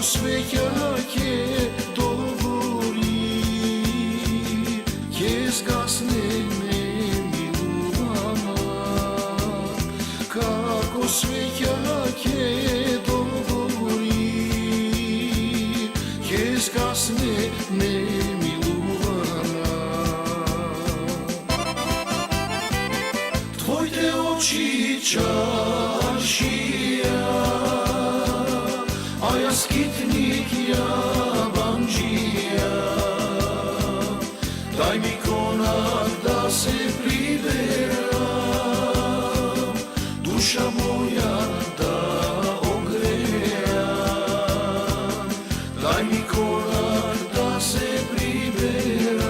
svećake dogori, kje zgasne nemiluvana, kako svećake dogori, kje zgasne nemiluvana. Tvojte oči čaršija, a ja skitnik, ja bandžija. Daj mi konak da se priberam, duša moja da ogreja. Daj mi konak da se priberam,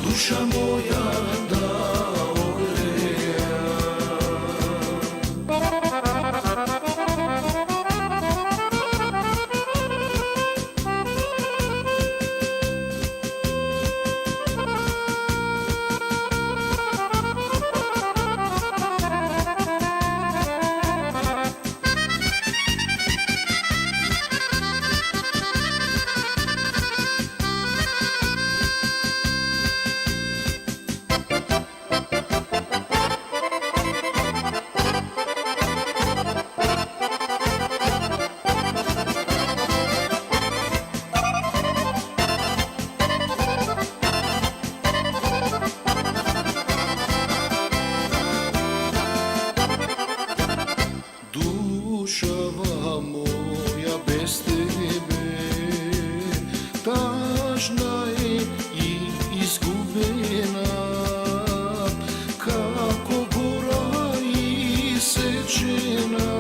duša moja da ogreja. Dušava moja bez tebe tažna je i izgubena, kako gora isečena,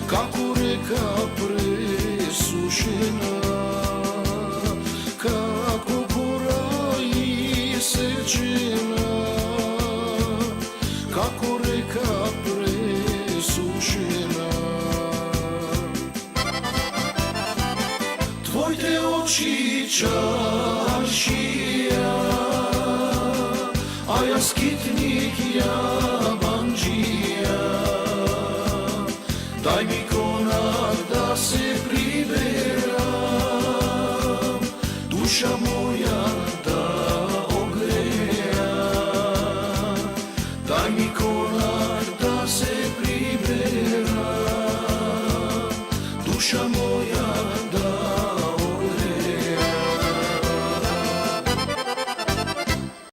kako reka presušena, kako gora isečena, kako reka presušena. Tvojte oči čaršija, a ja skitnik, ja bandžija. Daj mi konak da se priberam, duša moja da ogreja. Daj mi konak da se priberam, duša moja da